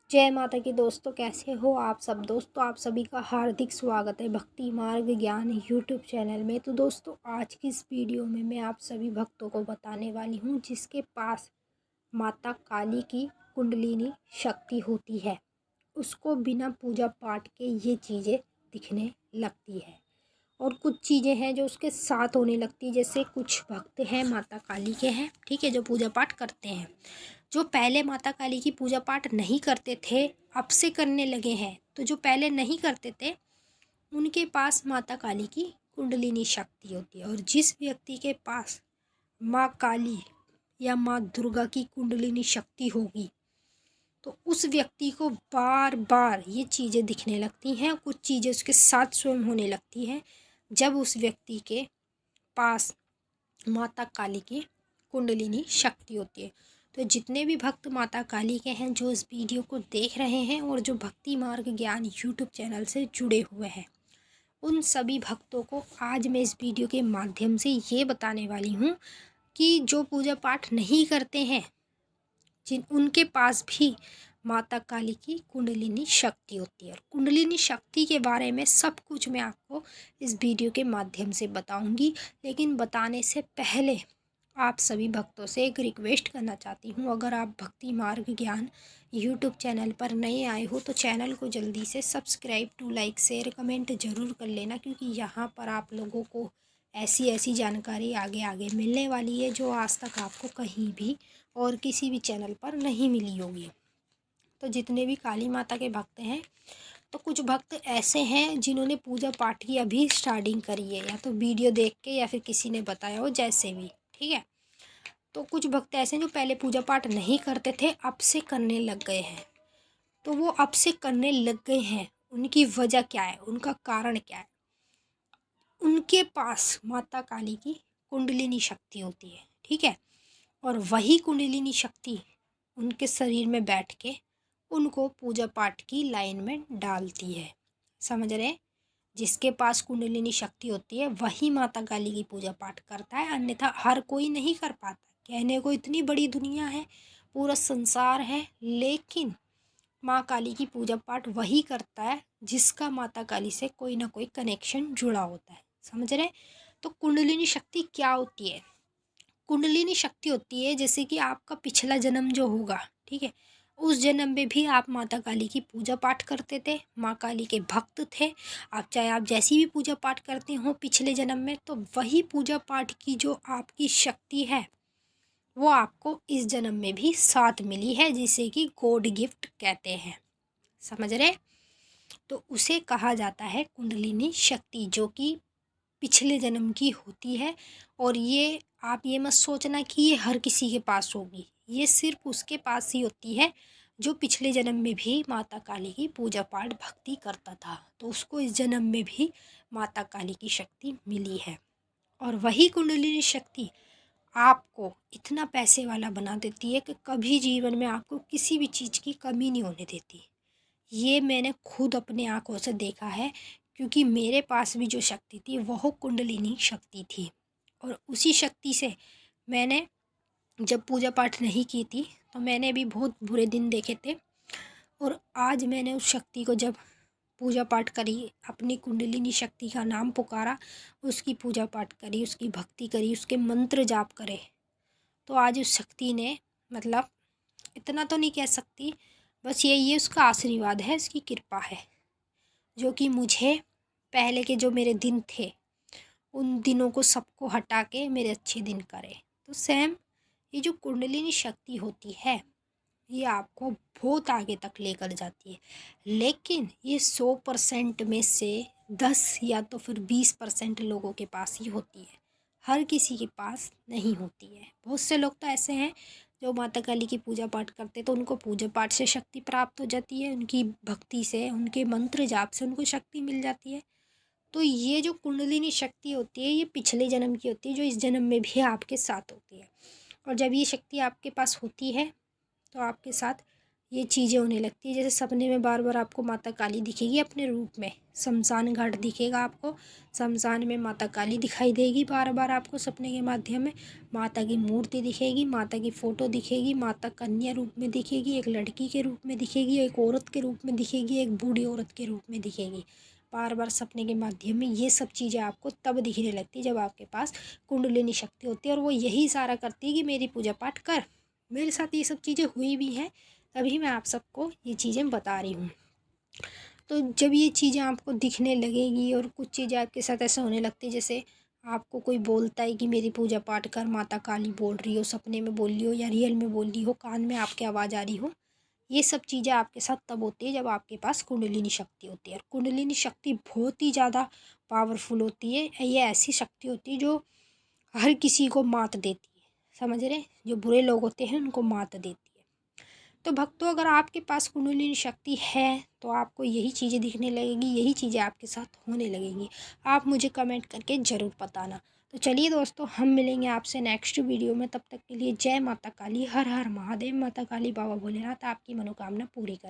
जय माता की दोस्तों, कैसे हो आप सब। दोस्तों आप सभी का हार्दिक स्वागत है भक्ति मार्ग ज्ञान यूट्यूब चैनल में। तो दोस्तों आज की इस वीडियो में मैं आप सभी भक्तों को बताने वाली हूँ जिसके पास माता काली की कुंडलिनी शक्ति होती है, उसको बिना पूजा पाठ के ये चीज़ें दिखने लगती है। और कुछ चीज़ें हैं जो उसके साथ होने लगती है। जैसे कुछ भक्त हैं माता काली के हैं, ठीक है, जो पूजा पाठ करते हैं, जो पहले माता काली की पूजा पाठ नहीं करते थे अब से करने लगे हैं। तो जो पहले नहीं करते थे उनके पास माता काली की कुंडलिनी शक्ति होती है। और जिस व्यक्ति के पास माँ काली या माँ दुर्गा की कुंडलिनी शक्ति होगी तो उस व्यक्ति को बार बार ये चीज़ें दिखने लगती हैं। कुछ चीज़ें उसके साथ स्वयं होने लगती हैं जब उस व्यक्ति के पास माता काली की कुंडलिनी शक्ति होती है। तो जितने भी भक्त माता काली के हैं जो इस वीडियो को देख रहे हैं और जो भक्ति मार्ग ज्ञान यूट्यूब चैनल से जुड़े हुए हैं, उन सभी भक्तों को आज मैं इस वीडियो के माध्यम से ये बताने वाली हूँ कि जो पूजा पाठ नहीं करते हैं जिन उनके पास भी माता काली की कुंडलिनी शक्ति होती है। और कुंडलिनी शक्ति के बारे में सब कुछ मैं आपको इस वीडियो के माध्यम से बताऊंगी। लेकिन बताने से पहले आप सभी भक्तों से एक रिक्वेस्ट करना चाहती हूँ, अगर आप भक्ति मार्ग ज्ञान यूट्यूब चैनल पर नए आए हो तो चैनल को जल्दी से subscribe to like share comment ज़रूर कर लेना, क्योंकि यहाँ पर आप लोगों को ऐसी ऐसी जानकारी आगे आगे मिलने वाली है जो आज तक आपको कहीं भी और किसी भी चैनल पर नहीं मिली होगी। तो जितने भी काली माता के भक्त हैं, तो कुछ भक्त ऐसे हैं जिन्होंने पूजा पाठ की अभी स्टार्टिंग करी है, या तो वीडियो देख के या फिर किसी ने बताया हो, जैसे भी, ठीक है। तो कुछ भक्त ऐसे हैं जो पहले पूजा पाठ नहीं करते थे अब से करने लग गए हैं। तो वो अब से करने लग गए हैं, उनकी वजह क्या है, उनका कारण क्या है। उनके पास माता काली की कुंडलिनी शक्ति होती है, ठीक है। और वही कुंडलिनी शक्ति उनके शरीर में बैठ के उनको पूजा पाठ की लाइन में डालती है। समझ रहे। जिसके पास कुंडलिनी शक्ति होती है वही माता काली की पूजा पाठ करता है, अन्यथा हर कोई नहीं कर पाता। कहने को इतनी बड़ी दुनिया है, पूरा संसार है, लेकिन माँ काली की पूजा पाठ वही करता है जिसका माता काली से कोई ना कोई कनेक्शन जुड़ा होता है। समझ रहे। तो कुंडलिनी शक्ति क्या होती है। कुंडलिनी शक्ति होती है जैसे कि आपका पिछला जन्म जो होगा, ठीक है, उस जन्म में भी आप माता काली की पूजा पाठ करते थे, माँ काली के भक्त थे। आप चाहे आप जैसी भी पूजा पाठ करते हो पिछले जन्म में, तो वही पूजा पाठ की जो आपकी शक्ति है वो आपको इस जन्म में भी साथ मिली है, जिसे कि गॉड गिफ्ट कहते हैं। समझ रहे। तो उसे कहा जाता है कुंडलिनी शक्ति, जो कि पिछले जन्म की होती है। और ये आप ये मत सोचना कि ये हर किसी के पास होगी, ये सिर्फ उसके पास ही होती है जो पिछले जन्म में भी माता काली की पूजा पाठ भक्ति करता था, तो उसको इस जन्म में भी माता काली की शक्ति मिली है। और वही कुंडलिनी शक्ति आपको इतना पैसे वाला बना देती है कि कभी जीवन में आपको किसी भी चीज़ की कमी नहीं होने देती। ये मैंने खुद अपने आँखों से देखा है, क्योंकि मेरे पास भी जो शक्ति थी वह कुंडलिनी शक्ति थी। और उसी शक्ति से मैंने जब पूजा पाठ नहीं की थी तो मैंने भी बहुत बुरे दिन देखे थे। और आज मैंने उस शक्ति को जब पूजा पाठ करी, अपनी कुंडलिनी शक्ति का नाम पुकारा, उसकी पूजा पाठ करी, उसकी भक्ति करी, उसके मंत्र जाप करे, तो आज उस शक्ति ने, मतलब इतना तो नहीं कह सकती, बस यही है, उसका आशीर्वाद है, उसकी कृपा है, जो कि मुझे पहले के जो मेरे दिन थे उन दिनों को सबको हटा के मेरे अच्छे दिन करे। तो सेम ये जो कुंडलिनी शक्ति होती है ये आपको बहुत आगे तक लेकर जाती है। लेकिन ये 100% में से 10 या तो फिर 20% लोगों के पास ही होती है, हर किसी के पास नहीं होती है। बहुत से लोग तो ऐसे हैं जो माता काली की पूजा पाठ करते तो उनको पूजा पाठ से शक्ति प्राप्त हो जाती है, उनकी भक्ति से, उनके मंत्र जाप से उनको शक्ति मिल जाती है। तो ये जो कुंडलिनी शक्ति होती है ये पिछले जन्म की होती है, जो इस जन्म में भी आपके साथ होती है। और जब ये शक्ति आपके पास होती है तो आपके साथ ये चीज़ें होने लगती है। जैसे सपने में बार बार आपको माता काली दिखेगी अपने रूप में, शमशान घाट दिखेगा आपको, शमशान में माता काली दिखाई देगी बार बार आपको सपने के माध्यम में, माता की मूर्ति दिखेगी, माता की फ़ोटो दिखेगी, माता कन्या रूप में दिखेगी, एक लड़की के रूप में दिखेगी, एक औरत के रूप में दिखेगी, एक बूढ़ी औरत के रूप में दिखेगी बार बार सपने के माध्यम में। ये सब चीज़ें आपको तब दिखने लगती है जब आपके पास कुंडलिनी शक्ति होती है, और वो यही इशारा करती है कि मेरी पूजा पाठ कर। मेरे साथ ये सब चीज़ें हुई भी हैं, तभी मैं आप सबको ये चीज़ें बता रही हूँ। तो जब ये चीज़ें आपको दिखने लगेगी और कुछ चीज़ें आपके साथ ऐसा होने लगती है, जैसे आपको कोई बोलता है कि मेरी पूजा पाठ कर, माता काली बोल रही हो, सपने में बोल रही हो या रियल में बोल रही हो, कान में आपके आवाज़ आ रही हो, ये सब चीज़ें आपके साथ तब होती है जब आपके पास कुंडलिनी शक्ति होती है। और कुंडलिनी शक्ति बहुत ही ज़्यादा पावरफुल होती है। ये ऐसी शक्ति होती है जो हर किसी को मात देती है, समझ रहे? जो बुरे लोग होते हैं उनको मात देती है। तो भक्तों, अगर आपके पास कुंडलिनी शक्ति है तो आपको यही चीज़ें दिखने लगेगी, यही चीज़ें आपके साथ होने लगेंगी। आप मुझे कमेंट करके ज़रूर बताना। तो चलिए दोस्तों, हम मिलेंगे आपसे नेक्स्ट वीडियो में। तब तक के लिए जय माता काली, हर हर महादेव। माता काली बाबा भोलेनाथ आपकी मनोकामना पूरी करें।